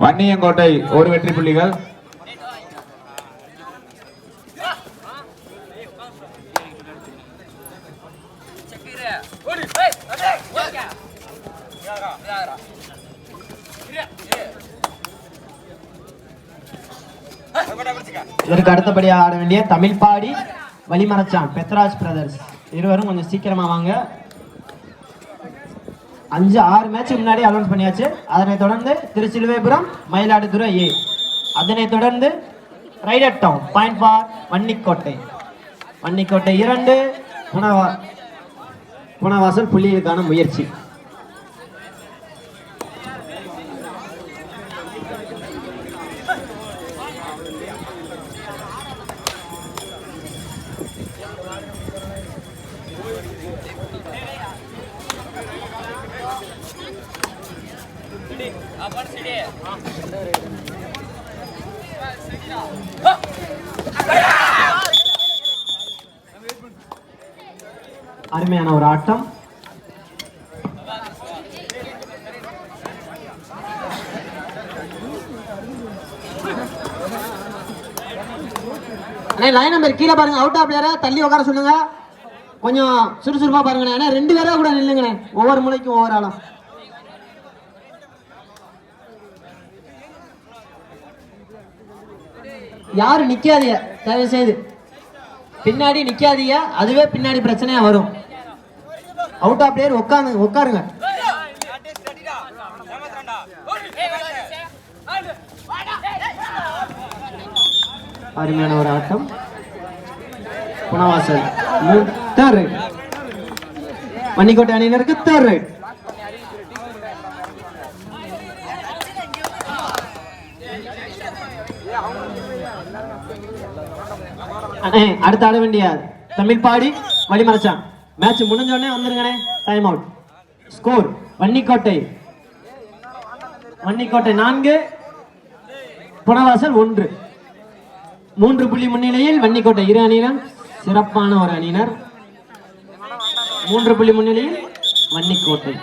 வன்னியங்கோட்டை ஒரு வெற்றி புள்ளிகள். இதற்கு அடுத்தபடியாக ஆட வேண்டிய தமிழ்பாடி வழிமரச்சான் பெத்ராஜ் பிரதர்ஸ் இருவரும் கொஞ்சம் சீக்கிரமா வாங்க. 5-6 மேட்ச் முன்னாடி அனௌன்ஸ் பண்ணியாச்சு. அதனைத் தொடர்ந்து திருச்சிலுவைபுரம் மயிலாடுதுறை ஏ, அதனைத் தொடர்ந்து raider down point for Vannikottai. Vannikottai 2 Punavasal புள்ளிகளுக்கான முயற்சி. அருமையான ஒரு ஆட்டம். லைன் நம்பர் கீழே பாருங்க. அவுட் ஆஃப் பிளேயரை தள்ளி உட்கார சொல்லுங்க. கொஞ்சம் சுறுசுறுப்பா பாருங்க. 2 பேரா கூட நில்லுங்க. ஒவ்வொரு முனைக்கும் ஒவ்வொரு ஆளும். யாரு நிக்காதீங்க, தயவு செய்து பின்னாடி நிக்காதீங்க. அதுவே பின்னாடி பிரச்சனையா வரும். அவுட் ஆஃப் பிளேயர் உட்காருங்க. அருமையான ஒரு ஆட்டம். Punavasal third raid. வன்னிக்கோட்டை அணியினருக்கு தேர்ட் ரைட். அடுத்து ஆட வேண்டிய தமிழ்பாடி வழிமரச்சான். மேட்ச் முடிஞ்சோடனே வந்துருங்கண்ணே. Time out. Score Vannikottai 4, Punavasal 1. 3 புள்ளி முன்னிலையில் வன்னிக்கோட்டை இரு அணியினர் சிறப்பான ஒரு அணியினர். 3 புள்ளி முன்னிலையில் வன்னிக்கோட்டை.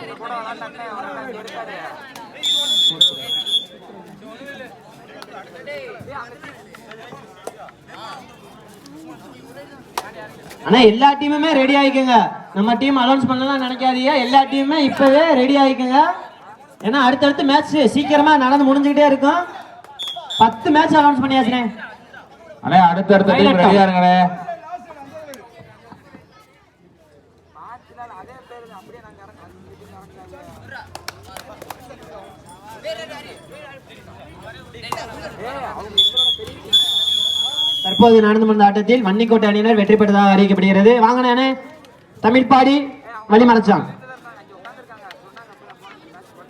ஆனா எல்லா டீமுமே ரெடி ஆயிக்குங்க. நம்ம டீம் அனௌன்ஸ் பண்ணலாம் நினைக்காதீங்க. எல்லா டீமுமே இப்பவே ரெடி ஆயிக்குங்க. ஏன்னா அடுத்தடுத்து மேட்ச் சீக்கிரமா நடந்து முடிஞ்சுக்கிட்டே இருக்கும். 10 மேட்ச் அனௌன்ஸ் பண்ணியாச்சுனே. அண்ணே அடுத்தடுத்து டீம் ரெடியா இருங்கண்ணே. தற்போது நடந்து முடிந்த ஆட்டத்தில் வன்னிக்கோட்டை அணியினர் வெற்றி பெற்றதாக அறிவிக்கப்படுகிறது. வாங்கினே தமிழ்பாடி வழிமரச்சான்.